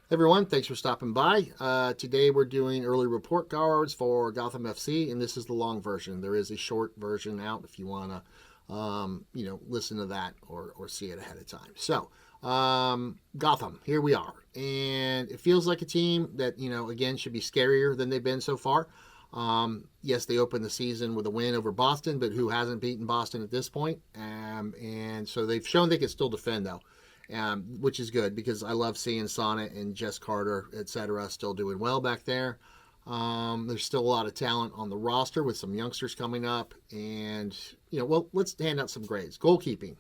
Everyone, thanks for stopping by. Today we're doing early report cards for Gotham FC, and this is the long version. There is a short version out if you want to, listen to that or see it ahead of time. So, Gotham, here we are, and it feels like a team that again should be scarier than they've been so far. Yes, they opened the season with a win over Boston, but who hasn't beaten Boston at this point? And so they've shown they can still defend though. Which is good because I love seeing Sonnet and Jess Carter, etc., still doing well back there. There's still a lot of talent on the roster with some youngsters coming up. And, let's hand out some grades. Goalkeeping.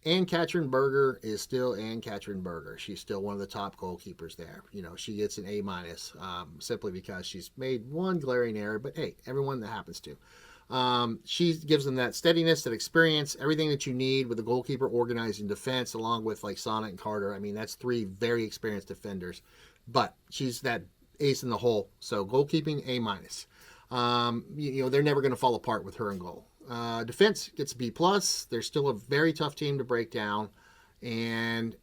Ann-Katrin Berger is still Ann-Katrin Berger. She's still one of the top goalkeepers there. She gets an A minus simply because she's made one glaring error, but hey, everyone that happens to. She gives them that steadiness, that experience, everything that you need with a goalkeeper organizing defense, along with like Sonnet and Carter. I mean, that's three very experienced defenders, but she's that ace in the hole. So goalkeeping A minus. They're never going to fall apart with her in goal. Defense gets a B plus. They're still a very tough team to break down, and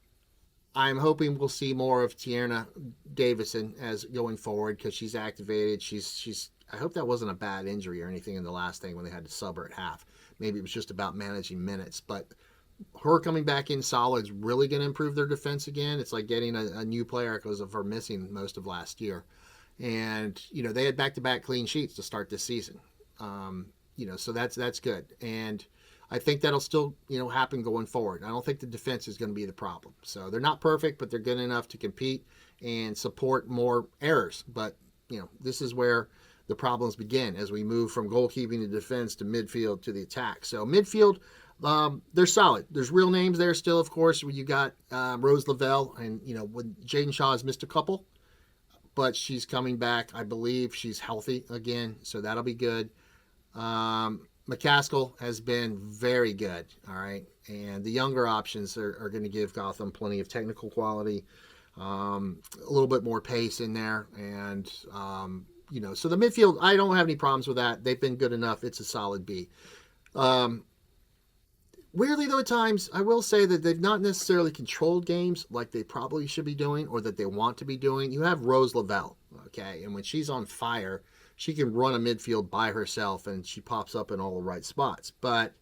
I'm hoping we'll see more of Tierna Davison as going forward because she's activated. She's. I hope that wasn't a bad injury or anything in the last thing when they had to sub her at half. Maybe it was just about managing minutes, but her coming back in solid is really going to improve their defense again. It's like getting a new player because of her missing most of last year. And they had back-to-back clean sheets to start this season. So that's good. And I think that'll still, happen going forward. I don't think the defense is going to be the problem. So they're not perfect, but they're good enough to compete and support more errors. But, this is where the problems begin as we move from goalkeeping to defense to midfield to the attack. So midfield, they're solid. There's real names there still, of course. You got Rose Lavelle, and, when Jaden Shaw has missed a couple, but she's coming back. I believe she's healthy again, so that'll be good. McCaskill has been very good, all right? And the younger options are going to give Gotham plenty of technical quality, a little bit more pace in there. And, so the midfield, I don't have any problems with that. They've been good enough. It's a solid B. Weirdly, though, at times, I will say that they've not necessarily controlled games like they probably should be doing or that they want to be doing. You have Rose Lavelle, okay? And when she's on fire, she can run a midfield by herself and she pops up in all the right spots. But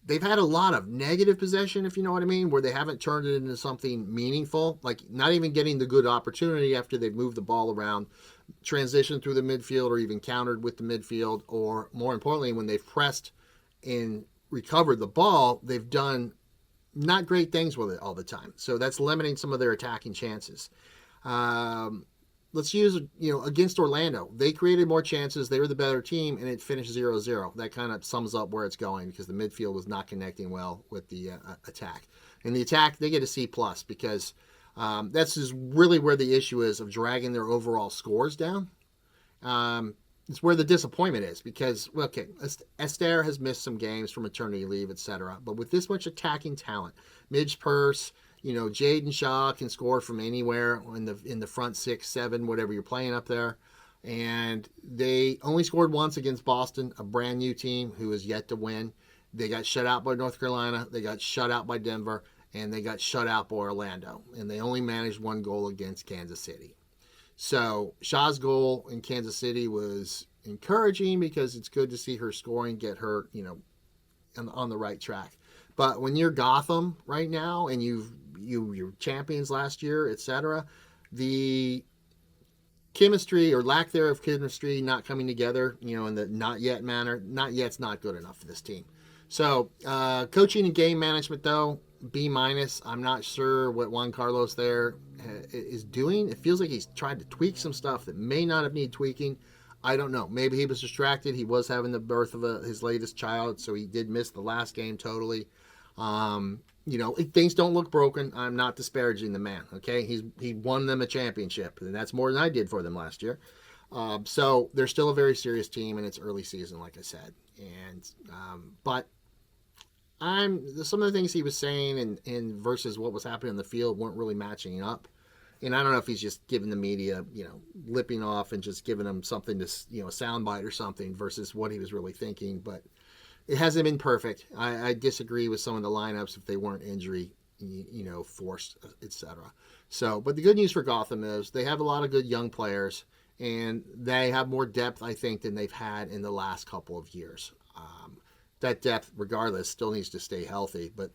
they've had a lot of negative possession, if you know what I mean, where they haven't turned it into something meaningful, like not even getting the good opportunity after they've moved the ball around, transitioned through the midfield or even countered with the midfield, or more importantly, when they've pressed and recovered the ball, they've done not great things with it all the time. So that's limiting some of their attacking chances. Let's use, against Orlando. They created more chances. They were the better team, and it finished 0-0. That kind of sums up where it's going because the midfield was not connecting well with the attack. In the attack, they get a C+, because that's just really where the issue is of dragging their overall scores down. It's where the disappointment is because, Esther has missed some games from maternity leave, etc. But with this much attacking talent, Midge Purse, Jaden Shaw can score from anywhere in the front 6, 7, whatever you're playing up there. And they only scored once against Boston, a brand new team who is yet to win. They got shut out by North Carolina. They got shut out by Denver. And they got shut out by Orlando. And they only managed one goal against Kansas City. So Shaw's goal in Kansas City was encouraging because it's good to see her scoring, get her, on the right track. But when you're Gotham right now and you're champions last year, etc., the chemistry or lack thereof chemistry not coming together, in the not yet manner, not yet's not good enough for this team. So coaching and game management, though, B minus. I'm not sure what Juan Carlos there is doing. It feels like he's tried to tweak some stuff that may not have needed tweaking. I don't know. Maybe he was distracted. He was having the birth of his latest child, so he did miss the last game totally. Things don't look broken. I'm not disparaging the man. Okay, he won them a championship, and that's more than I did for them last year. So they're still a very serious team, and it's early season, like I said. And but some of the things he was saying and versus what was happening in the field weren't really matching up. And I don't know if he's just giving the media, lipping off and just giving them something to, a soundbite or something versus what he was really thinking. But it hasn't been perfect. I disagree with some of the lineups if they weren't injury forced, etc. So, but the good news for Gotham is they have a lot of good young players, and they have more depth, I think, than they've had in the last couple of years. That depth, regardless, still needs to stay healthy, but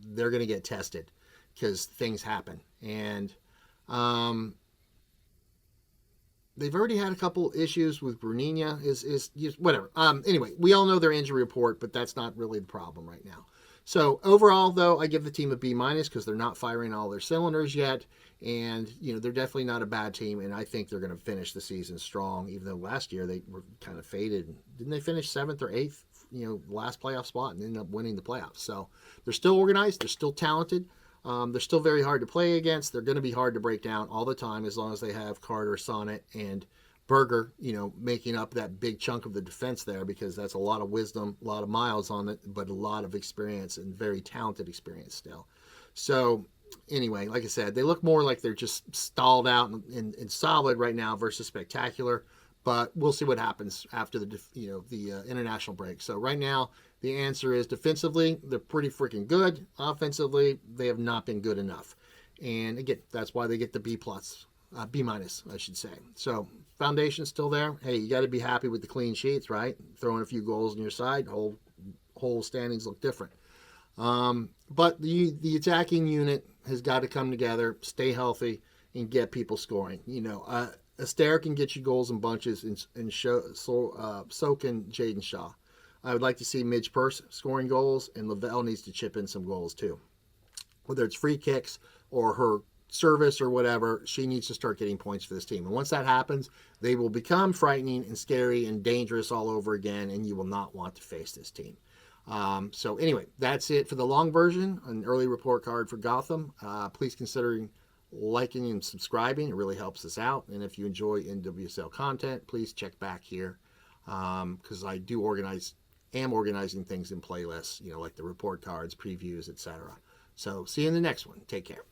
they're going to get tested because things happen. And they've already had a couple issues with Bruninha. Is whatever. Anyway, we all know their injury report, but that's not really the problem right now. So overall, though, I give the team a B minus because they're not firing all their cylinders yet, and they're definitely not a bad team. And I think they're going to finish the season strong. Even though last year they were kind of faded, didn't they finish 7th or 8th? Last playoff spot and ended up winning the playoffs. So they're still organized. They're still talented. They're still very hard to play against. They're going to be hard to break down all the time as long as they have Carter, Sonnet, and Berger, making up that big chunk of the defense there, because that's a lot of wisdom, a lot of miles on it, but a lot of experience and very talented experience still. So anyway, like I said, they look more like they're just stalled out and solid right now versus spectacular. But we'll see what happens after the international break. So right now, the answer is defensively, they're pretty freaking good. Offensively, they have not been good enough. And again, that's why they get the B minus, I should say. So foundation's still there. Hey, you got to be happy with the clean sheets, right? Throwing a few goals on your side, whole standings look different. But the attacking unit has got to come together, stay healthy, and get people scoring. Astaire can get you goals in bunches, and so can Jaden Shaw. I would like to see Midge Purse scoring goals, and Lavelle needs to chip in some goals too. Whether it's free kicks or her service or whatever, she needs to start getting points for this team. And once that happens, they will become frightening and scary and dangerous all over again, and you will not want to face this team. So anyway, that's it for the long version, an early report card for Gotham. Please consider liking and subscribing. It really helps us out. And if you enjoy NWSL content, please check back here, because I am organizing things in playlists, like the report cards, previews, etc. So see you in the next one. Take care.